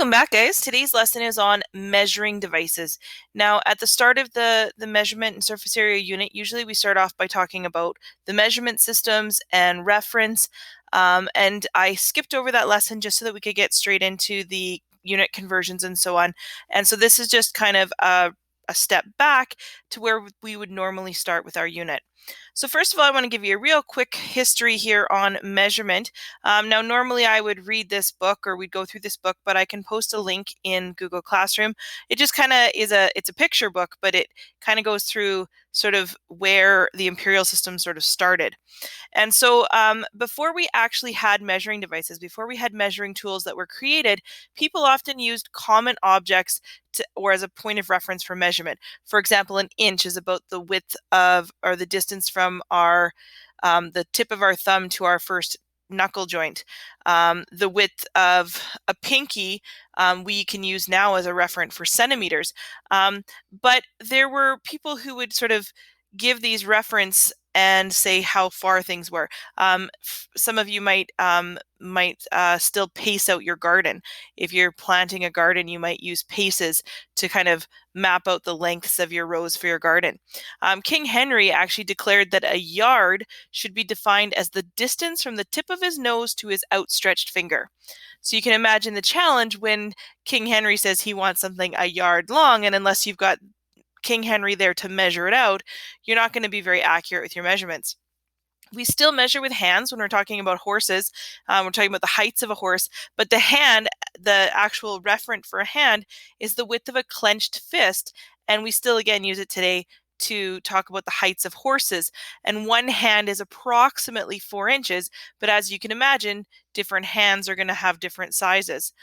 Welcome back, guys. Today's lesson is on measuring devices. Now, at the start of the measurement and surface area unit, usually we start off by talking about the measurement systems and reference. And I skipped over that lesson just so that we could get straight into the unit conversions and so on. And so this is just kind of a step back to where we would normally start with our unit. So first of all, I want to give you a real quick history here on measurement. Now, normally I would read this book or we'd go through this book, but I can post a link in Google Classroom. It just kind of it's a picture book, but it kind of goes through sort of where the imperial system sort of started. And so before we actually had measuring devices, before we had measuring tools that were created, people often used common objects or as a point of reference for measurement. For example, an inch is about the width of or the distance from our the tip of our thumb to our first knuckle joint. The width of a pinky we can use now as a referent for centimeters. But there were people who would sort of give these reference and say how far things were. Some of you might still pace out your garden. If you're planting a garden, you might use paces to kind of map out the lengths of your rows for your garden. King Henry actually declared that a yard should be defined as the distance from the tip of his nose to his outstretched finger. So you can imagine the challenge when King Henry says he wants something a yard long, and unless you've got King Henry there to measure it out, you're not going to be very accurate with your measurements. We still measure with hands when we're talking about horses. We're talking about the heights of a horse, but the hand, the actual referent for a hand, is the width of a clenched fist, and we still again use it today to talk about the heights of horses. And one hand is approximately 4 inches, but as you can imagine, different hands are going to have different sizes.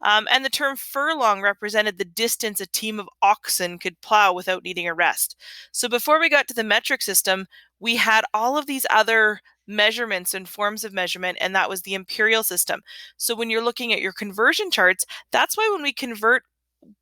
And the term furlong represented the distance a team of oxen could plow without needing a rest. So before we got to the metric system, we had all of these other measurements and forms of measurement, and that was the imperial system. So when you're looking at your conversion charts, that's why when we convert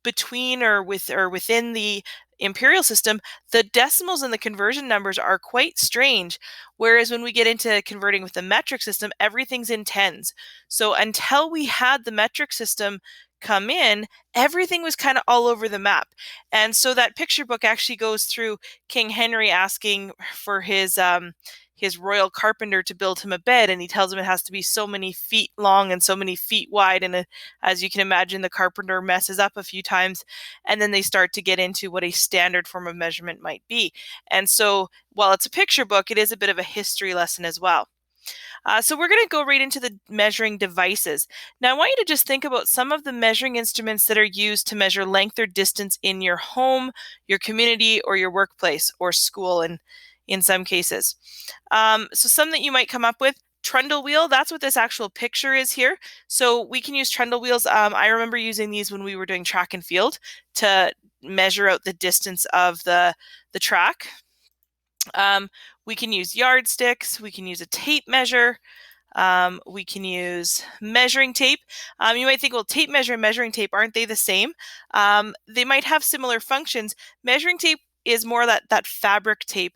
between or within the imperial system, the decimals and the conversion numbers are quite strange. Whereas when we get into converting with the metric system, everything's in tens. So until we had the metric system come in, everything was kind of all over the map. And so that picture book actually goes through King Henry asking for his royal carpenter to build him a bed, and he tells him it has to be so many feet long and so many feet wide. And as you can imagine, the carpenter messes up a few times, and then they start to get into what a standard form of measurement might be. And so while it's a picture book, it is a bit of a history lesson as well. So we're going to go right into the measuring devices. Now I want you to just think about some of the measuring instruments that are used to measure length or distance in your home, your community, or your workplace, or school in some cases. So some that you might come up with: trundle wheel, that's what this actual picture is here. So we can use trundle wheels. I remember using these when we were doing track and field to measure out the distance of the track. We can use yardsticks, we can use a tape measure, we can use measuring tape. You might think, well, tape measure and measuring tape, aren't they the same? They might have similar functions. Measuring tape is more that fabric tape.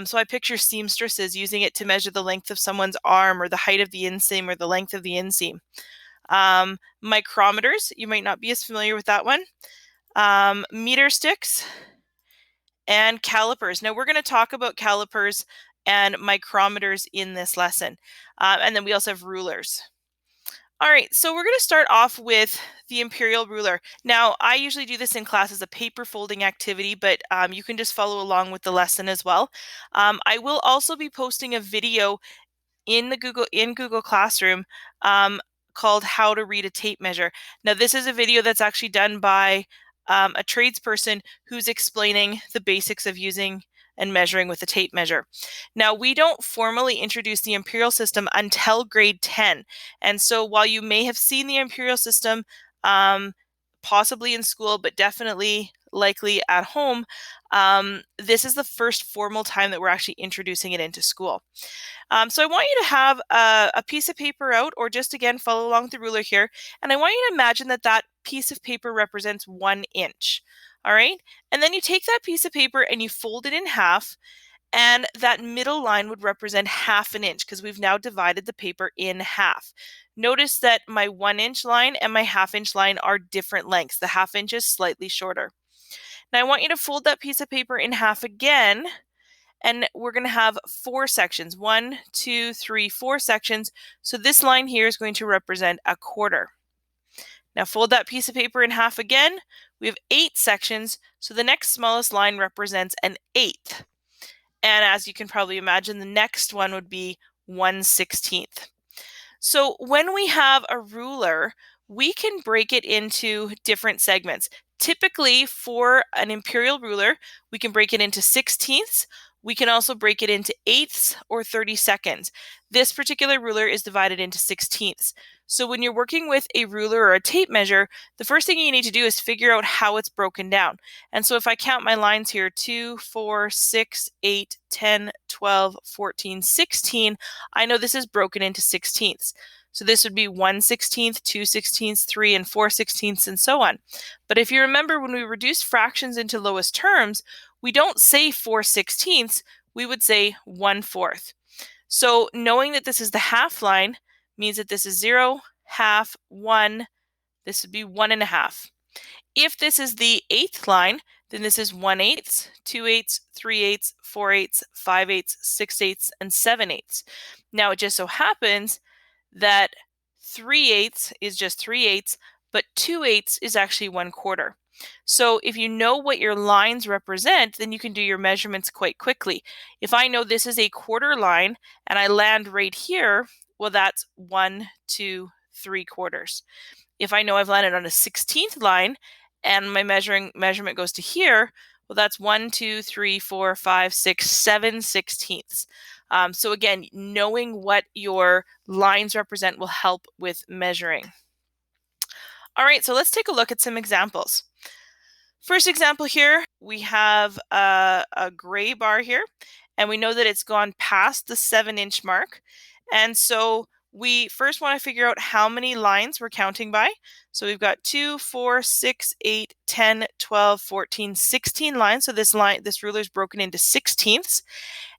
So I picture seamstresses using it to measure the length of someone's arm or the height of the inseam or the length of the inseam. Micrometers, you might not be as familiar with that one. Meter sticks and calipers. Now we're going to talk about calipers and micrometers in this lesson. And then we also have rulers. All right, so we're going to start off with the imperial ruler. Now, I usually do this in class as a paper folding activity, but you can just follow along with the lesson as well. I will also be posting a video in Google Classroom called How to Read a Tape Measure. Now, this is a video that's actually done by a tradesperson who's explaining the basics of using and measuring with a tape measure. Now, we don't formally introduce the imperial system until grade 10. And so while you may have seen the imperial system possibly in school, but definitely likely at home, this is the first formal time that we're actually introducing it into school. So I want you to have a piece of paper out, or just again follow along with the ruler here, and I want you to imagine that that piece of paper represents 1 inch. All right, and then you take that piece of paper and you fold it in half, And that middle line would represent half an inch because we've now divided the paper in half. Notice that my 1-inch line and my half-inch line are different lengths. The half-inch is slightly shorter. Now I want you to fold that piece of paper in half again, and we're going to have 4 sections. 1, 2, 3, 4 sections. So this line here is going to represent a quarter. Now fold that piece of paper in half again. We have 8 sections, so the next smallest line represents an eighth. And as you can probably imagine, the next one would be 1/16. So when we have a ruler, we can break it into different segments. Typically, for an imperial ruler, we can break it into 16ths. We can also break it into eighths or 32nds. This particular ruler is divided into 16ths. So when you're working with a ruler or a tape measure, the first thing you need to do is figure out how it's broken down. And so if I count my lines here, 2, 4, 6, 8, 10, 12, 14, 16, I know this is broken into 16ths. So this would be 1/16, 2/16, 3 and 4/16, and so on. But if you remember, when we reduce fractions into lowest terms, we don't say 4/16, we would say 1/4. So knowing that this is the half line means that this is 0, half, 1. This would be 1.5. If this is the eighth line, then this is 1/8, 2/8, 3/8, 4/8, 5/8, 6/8, and 7/8. Now it just so happens that 3/8 is just 3/8, but 2/8 is actually 1/4. So if you know what your lines represent, then you can do your measurements quite quickly. If I know this is a quarter line and I land right here, well, that's 1, 2, 3/4. If I know I've landed on a 16th line and my measurement goes to here, well, that's 1, 2, 3, 4, 5, 6, 7/16. So again, knowing what your lines represent will help with measuring. All right, so let's take a look at some examples. First example here, we have a gray bar here, and we know that it's gone past the 7-inch mark. And so we first want to figure out how many lines we're counting by. So we've got 2, 4, 6, 8, 10, 12, 14, 16 lines. So this ruler is broken into 16ths.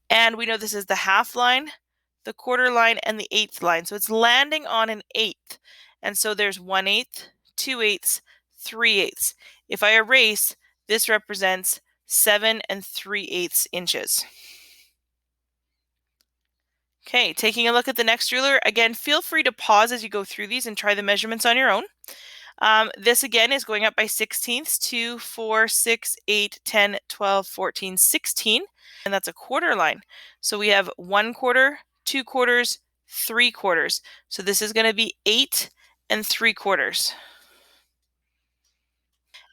And we know this is the half line, the quarter line, and the eighth line. So it's landing on an eighth. And so there's 1/8, 2/8, 3/8. If I erase, this represents 7 3/8 inches. Okay, taking a look at the next ruler. Again, feel free to pause as you go through these and try the measurements on your own. This again is going up by 16ths, 2, 4, 6, 8, 10, 12, 14, 16, and that's a quarter line. So we have 1/4, 2/4, 3/4. So this is going to be 8 3/4.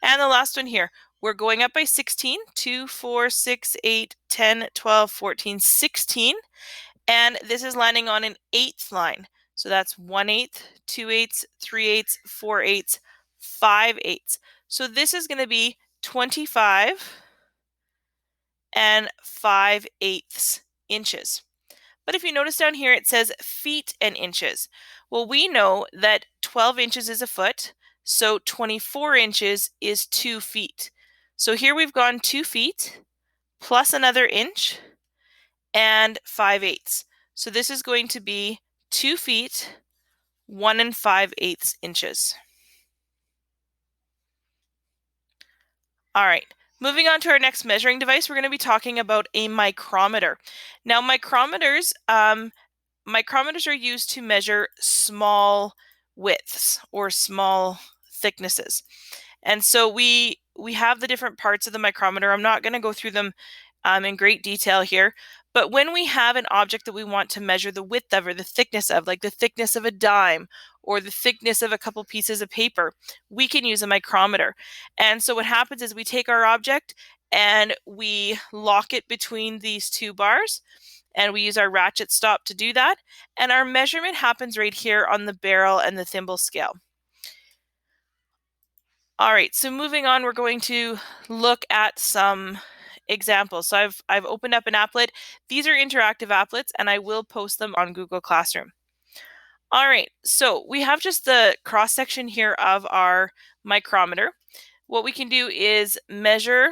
And the last one here, we're going up by 16, 2, 4, 6, 8, 10, 12, 14, 16. And this is landing on an eighth line. So that's 1/8, 2/8, 3/8, 4/8, 5/8. So this is going to be 25 5/8 inches. But if you notice down here, it says feet and inches. Well, we know that 12 inches is a foot, so 24 inches is 2 feet. So here we've gone 2 feet plus another inch and 5/8. So this is going to be 2 feet, 1 5/8 inches. All right, moving on to our next measuring device, we're going to be talking about a micrometer. Now, micrometers are used to measure small widths or small thicknesses. And so we have the different parts of the micrometer. I'm not going to go through them in great detail here. But when we have an object that we want to measure the width of or the thickness of, like the thickness of a dime or the thickness of a couple pieces of paper, we can use a micrometer. And so what happens is we take our object and we lock it between these two bars, and we use our ratchet stop to do that. And our measurement happens right here on the barrel and the thimble scale. All right, so moving on, we're going to look at some examples. So I've opened up an applet. These are interactive applets, and I will post them on Google Classroom. All right, so we have just the cross section here of our micrometer. What we can do is measure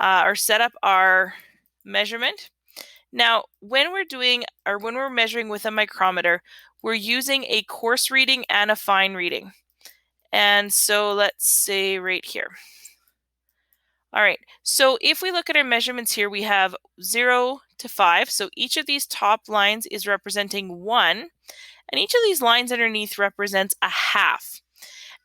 or set up our measurement. Now, when we're measuring with a micrometer, we're using a coarse reading and a fine reading. And so let's say right here. All right, so if we look at our measurements here, we have 0 to 5. So each of these top lines is representing 1, and each of these lines underneath represents a half.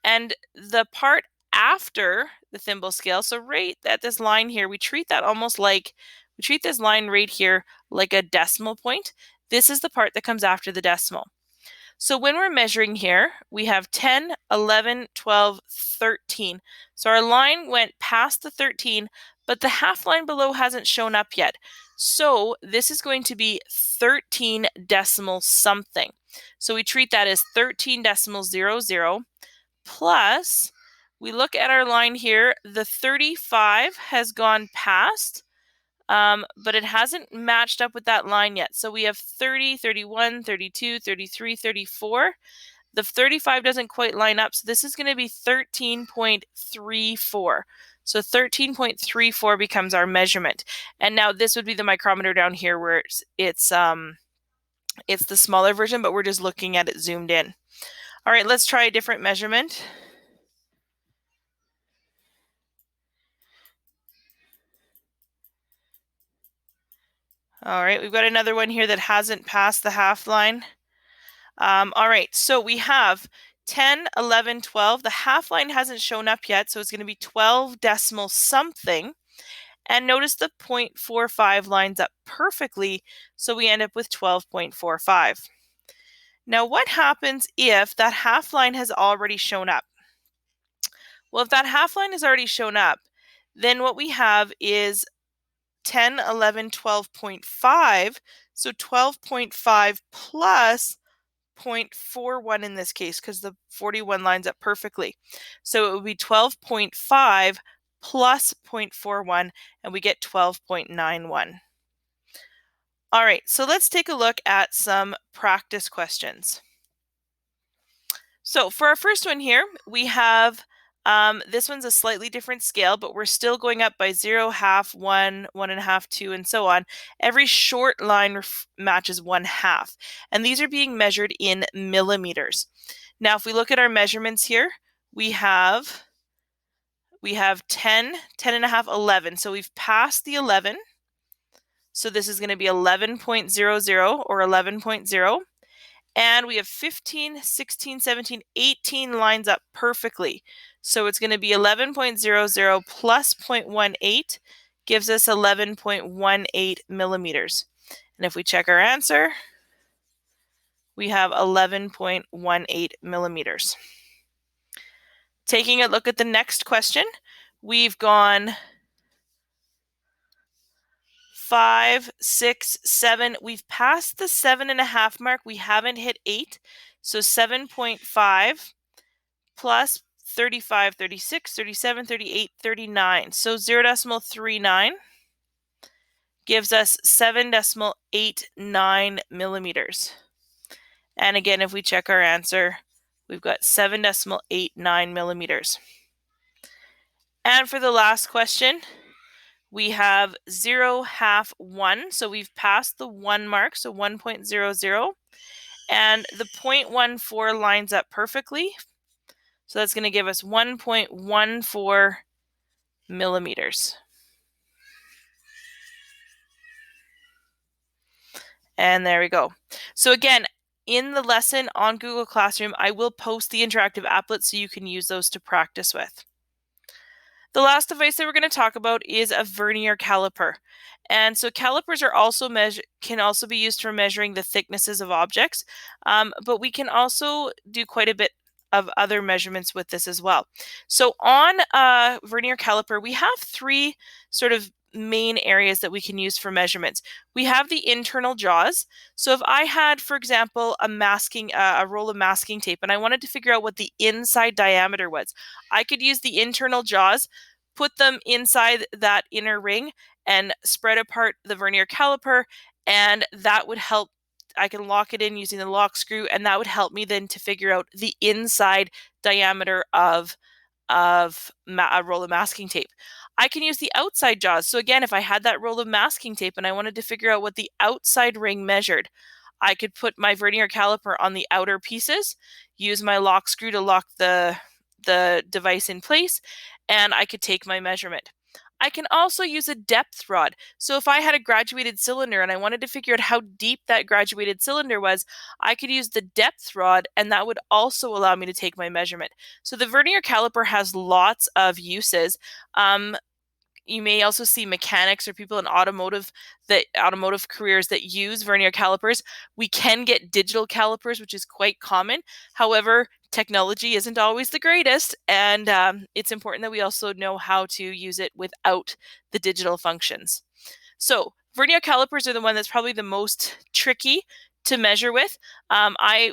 And the part after the thimble scale, so right at this line here, we treat this line right here like a decimal point. This is the part that comes after the decimal. So when we're measuring here, we have 10, 11, 12, 13. So our line went past the 13, but the half line below hasn't shown up yet. So this is going to be 13 decimal something. So we treat that as 13.00 plus, we look at our line here, the 35 has gone past, but it hasn't matched up with that line yet. So we have 30, 31, 32, 33, 34. The 35 doesn't quite line up, so this is going to be 13.34. So 13.34 becomes our measurement. And now this would be the micrometer down here where it's the smaller version, but we're just looking at it zoomed in. All right, let's try a different measurement. All right, we've got another one here that hasn't passed the half line. All right, so we have 10, 11, 12. The half line hasn't shown up yet, so it's going to be 12 decimal something. And notice the 0.45 lines up perfectly, so we end up with 12.45. Now, what happens if that half line has already shown up? Well, if that half line has already shown up, then what we have is 10, 11, 12.5. So 12.5 plus 0.41 in this case, because the 41 lines up perfectly. So it would be 12.5 plus 0.41, and we get 12.91. All right, so let's take a look at some practice questions. So for our first one here, we have this one's a slightly different scale, but we're still going up by 0, half, 1, 1.5, 2, and so on. Every short line matches 1/2, and these are being measured in millimeters. Now, if we look at our measurements here, we have 10, 10.5, 11. So we've passed the 11. So this is going to be 11.00 or 11.0. And we have 15, 16, 17, 18 lines up perfectly. So it's going to be 11.00 plus 0.18 gives us 11.18 millimeters. And if we check our answer, we have 11.18 millimeters. Taking a look at the next question, we've gone 5, 6, 7. We've passed the 7.5 mark. We haven't hit 8. So 7.5 plus 35, 36, 37, 38, 39. So 0.39 gives us 7.89 millimeters. And again, if we check our answer, we've got 7.89 millimeters. And for the last question, we have 0, half, 1. So we've passed the 1 mark, so 1.00. And the 0.14 lines up perfectly. So that's going to give us 1.14 millimeters. And there we go. So again, in the lesson on Google Classroom, I will post the interactive applets so you can use those to practice with. The last device that we're going to talk about is a Vernier caliper. And so calipers are can also be used for measuring the thicknesses of objects, but we can also do quite a bit of other measurements with this as well. So on a Vernier caliper, we have 3 sort of main areas that we can use for measurements. We have the internal jaws. So if I had, for example, a roll of masking tape and I wanted to figure out what the inside diameter was, I could use the internal jaws, put them inside that inner ring, and spread apart the Vernier caliper, and that would help. I can lock it in using the lock screw, and that would help me then to figure out the inside diameter of of a roll of masking tape. I can use the outside jaws. So again, if I had that roll of masking tape and I wanted to figure out what the outside ring measured, I could put my vernier caliper on the outer pieces, use my lock screw to lock the device in place, and I could take my measurement. I can also use a depth rod. So if I had a graduated cylinder and I wanted to figure out how deep that graduated cylinder was, I could use the depth rod, and that would also allow me to take my measurement. So the vernier caliper has lots of uses. You may also see mechanics or people in automotive careers that use vernier calipers. We can get digital calipers, which is quite common. However, technology isn't always the greatest, and it's important that we also know how to use it without the digital functions. So vernier calipers are the one that's probably the most tricky to measure with.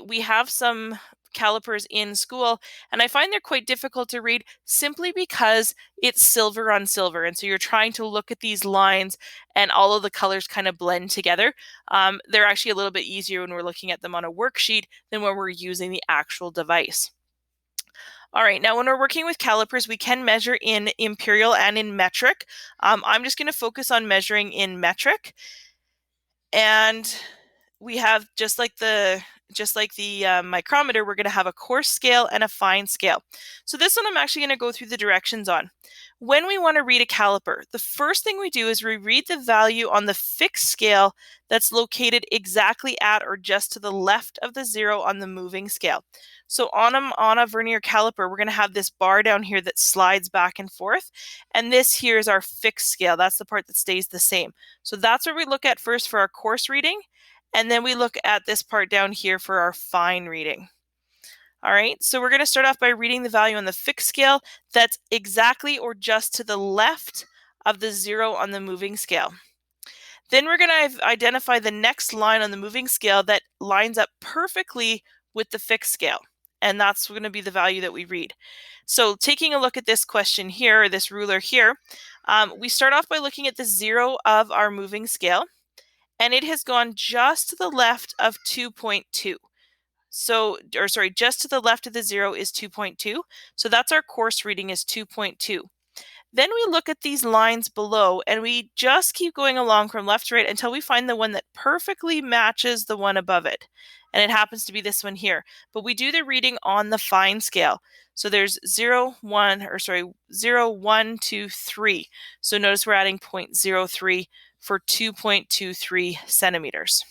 We have some calipers in school, and I find they're quite difficult to read simply because it's silver on silver. And so you're trying to look at these lines and all of the colors kind of blend together. They're actually a little bit easier when we're looking at them on a worksheet than when we're using the actual device. All right, now when we're working with calipers, we can measure in imperial and in metric. I'm just going to focus on measuring in metric. And we have, just like the micrometer, we're going to have a coarse scale and a fine scale. So this one I'm actually going to go through the directions on. When we want to read a caliper, the first thing we do is we read the value on the fixed scale that's located exactly at or just to the left of the zero on the moving scale. So on a vernier caliper, we're going to have this bar down here that slides back and forth, and this here is our fixed scale. That's the part that stays the same. So that's what we look at first for our coarse reading, and then we look at this part down here for our fine reading. All right, so we're going to start off by reading the value on the fixed scale that's exactly or just to the left of the zero on the moving scale. Then we're going to identify the next line on the moving scale that lines up perfectly with the fixed scale, and that's going to be the value that we read. So taking a look at this question here, or this ruler here, we start off by looking at the zero of our moving scale, and it has gone just to the left of 2.2. Just to the left of the zero is 2.2. So that's our coarse reading, is 2.2. Then we look at these lines below, and we just keep going along from left to right until we find the one that perfectly matches the one above it. And it happens to be this one here. But we do the reading on the fine scale. So there's 0, 1, 2, 3. So notice we're adding 0.03 for 2.23 centimeters.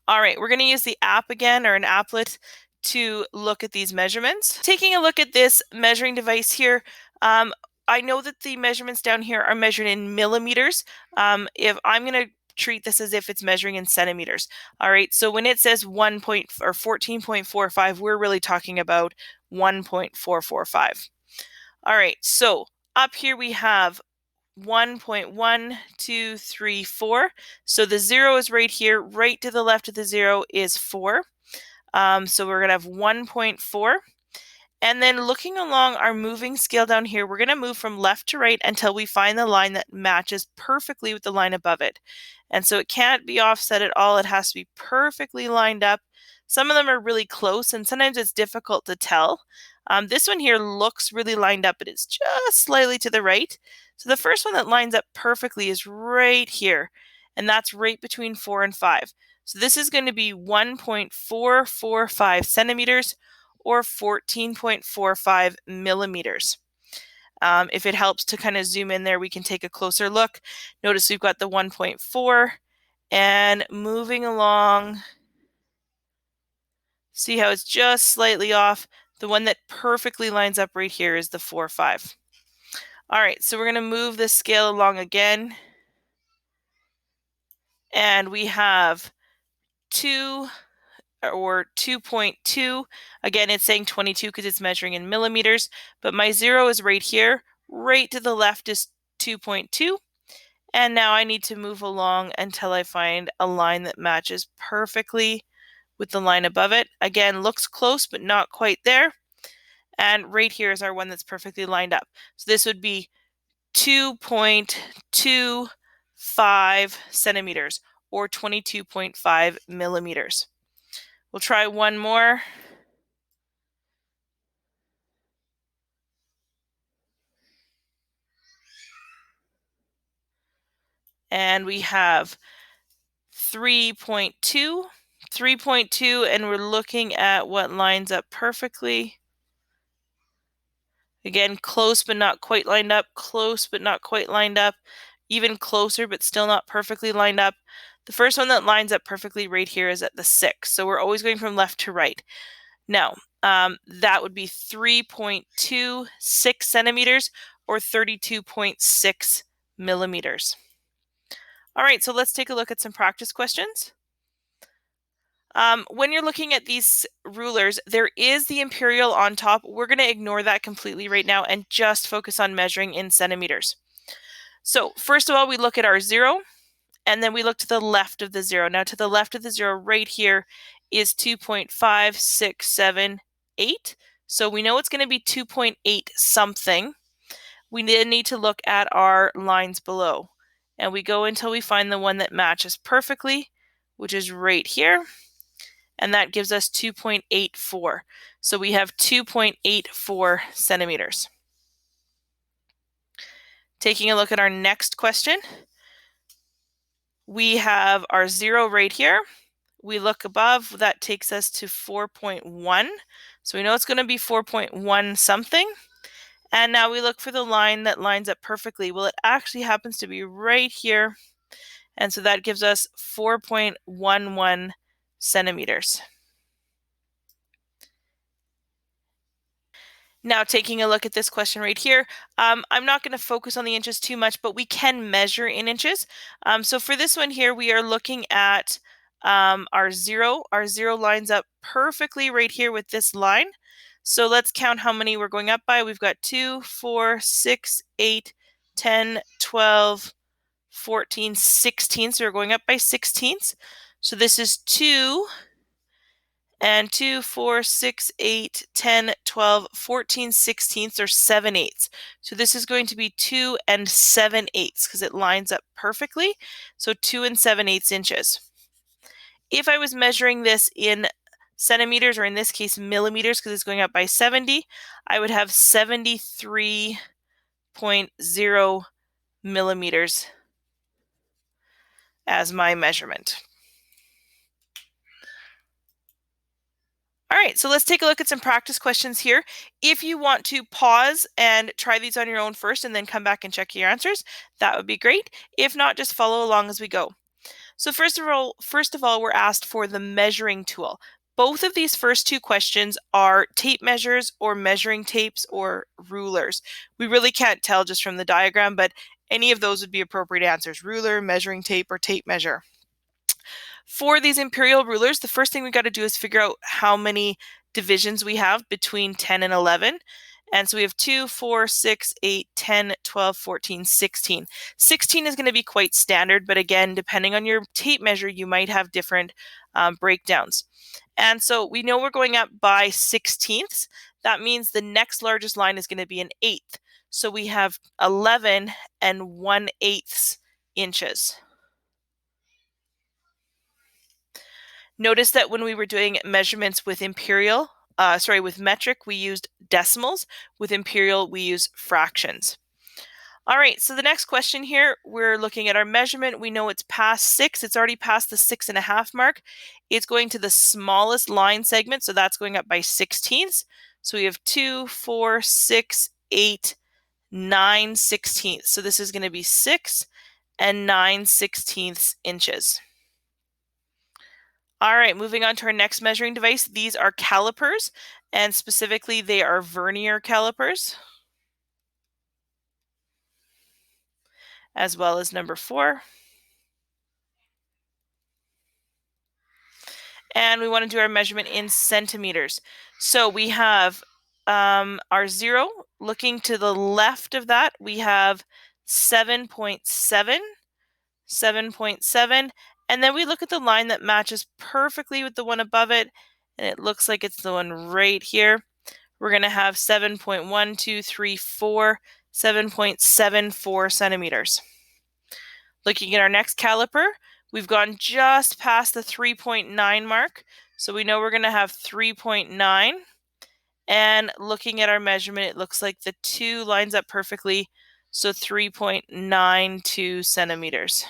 All right, we're going to use the app again, or an applet, to look at these measurements. Taking a look at this measuring device here, I know that the measurements down here are measured in millimeters. If I'm going to treat this as if it's measuring in centimeters. All right, so when it says 14.45, we're really talking about 1.445. All right, so up here we have 1.1234. So the zero is right here. Right to the left of the zero is 4. So we're going to have 1.4. And then looking along our moving scale down here, we're going to move from left to right until we find the line that matches perfectly with the line above it. And so it can't be offset at all. It has to be perfectly lined up. Some of them are really close, and sometimes it's difficult to tell. This one here looks really lined up, but it's just slightly to the right. So the first one that lines up perfectly is right here, and that's right between 4 and 5. So this is going to be 1.445 centimeters, or 14.45 millimeters. If it helps to kind of zoom in there, we can take a closer look. Notice we've got the 1.4, and moving along, see how it's just slightly off. The one that perfectly lines up right here is the 4.5. All right, so we're going to move this scale along again, and we have 2 or 2.2. Again, it's saying 22 because it's measuring in millimeters, but my zero is right here. Right to the left is 2.2. And now I need to move along until I find a line that matches perfectly with the line above it. Again, looks close, but not quite there. And right here is our one that's perfectly lined up. So this would be 2.25 centimeters, or 22.5 millimeters. We'll try one more. and we have 3.2, 3.2, and we're looking at what lines up perfectly. Again, close but not quite lined up, close but not quite lined up, even closer but still not perfectly lined up. The first one that lines up perfectly right here is at the 6, so we're always going from left to right. Now, that would be 3.26 centimeters or 32.6 millimeters. All right, so let's take a look at some practice questions. When you're looking at these rulers, there is the imperial on top. We're going to ignore that completely right now and just focus on measuring in centimeters. So first of all, we look at our 0, and then we look to the left of the 0. Now to the left of the 0 right here is 2.5678. So we know it's going to be 2.8 something. We then need to look at our lines below. And we go until we find the one that matches perfectly, which is right here. And that gives us 2.84. So we have 2.84 centimeters. Taking a look at our next question, we have our 0 right here. We look above, that takes us to 4.1. So we know it's going to be 4.1 something. And now we look for the line that lines up perfectly. Well, it actually happens to be right here. And so that gives us 4.11 centimeters. Now taking a look at this question right here, I'm not going to focus on the inches too much, but we can measure in inches. So for this one here, we are looking at our 0. Our 0 lines up perfectly right here with this line. So let's count how many we're going up by. We've got 2, 4, 6, 8, 10, 12, 14, 16. So we're going up by 16ths. So this is 2. And 2, 4, 6, 8, 10, 12, 14 sixteenths or 7/8. So this is going to be 2 and 7/8 because it lines up perfectly. So 2 and 7/8 inches. If I was measuring this in centimeters, or in this case millimeters because it's going up by 70, I would have 73.0 millimeters as my measurement. All right, so let's take a look at some practice questions here. If you want to pause and try these on your own first and then come back and check your answers, that would be great. If not, just follow along as we go. So first of all, we're asked for the measuring tool. Both of these first two questions are tape measures or measuring tapes or rulers. We really can't tell just from the diagram, but any of those would be appropriate answers: ruler, measuring tape, or tape measure. For these imperial rulers, the first thing we got to do is figure out how many divisions we have between 10 and 11. And so we have 2, 4, 6, 8, 10, 12, 14, 16. 16 is going to be quite standard, but again, depending on your tape measure, you might have different breakdowns. And so we know we're going up by 16ths. That means the next largest line is going to be an 1/8. So we have 11 and 1/8 inches. Notice that when we were doing measurements with with metric, we used decimals. With imperial, we use fractions. All right, so the next question here, we're looking at our measurement. We know it's past 6. It's already past the 6.5 mark. It's going to the smallest line segment, so that's going up by 16ths. So we have 2, 4, 6, 8, 9 16ths. So this is going to be 6 and 9 16ths inches. All right, moving on to our next measuring device. These are calipers, and specifically they are Vernier calipers, as well as number 4. And we want to do our measurement in centimeters. So we have our 0. Looking to the left of that, we have 7.7, 7.7. And then we look at the line that matches perfectly with the one above it, and it looks like it's the one right here. We're going to have 7.1234, 7.74 centimeters. Looking at our next caliper, we've gone just past the 3.9 mark, so we know we're going to have 3.9. And looking at our measurement, it looks like the 2 lines up perfectly, so 3.92 centimeters.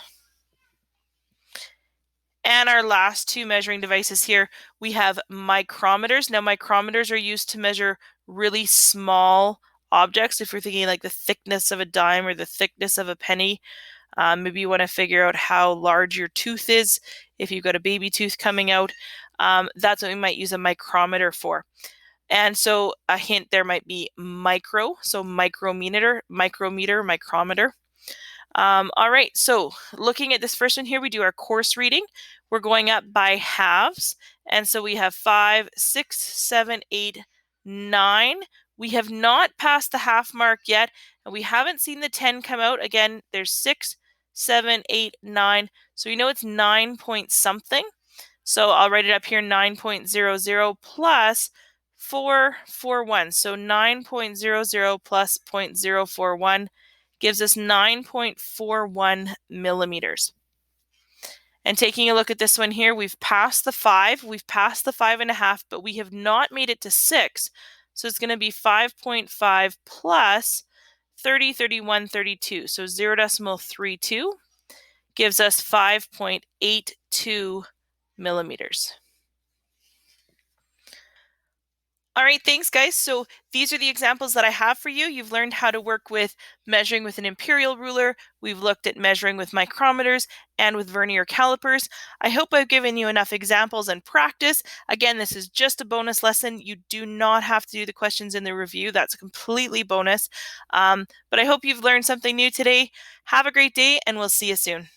And our last two measuring devices here, we have micrometers. Now, micrometers are used to measure really small objects. If you're thinking like the thickness of a dime or the thickness of a penny, maybe you want to figure out how large your tooth is. If you've got a baby tooth coming out, that's what we might use a micrometer for. And so a hint there might be micro, so micrometer, micrometer. All right, so looking at this first one here, we do our course reading. We're going up by halves. And so we have 5, 6, 7, 8, 9. We have not passed the half mark yet, and we haven't seen the 10 come out. Again, there's 6, 7, 8, 9. So we know it's 9 point something. So I'll write it up here, 9.00 plus 441. So 9.00 plus 0.041 gives us 9.41 millimeters. And taking a look at this one here, we've passed the 5, we've passed the 5.5, but we have not made it to 6. So it's going to be 5.5 plus 30, 31, 32. So 0.32 gives us 5.82 millimeters. All right, thanks guys. So these are the examples that I have for you. You've learned how to work with measuring with an imperial ruler. We've looked at measuring with micrometers and with vernier calipers. I hope I've given you enough examples and practice. Again, this is just a bonus lesson. You do not have to do the questions in the review. That's completely bonus. But I hope you've learned something new today. Have a great day, and we'll see you soon.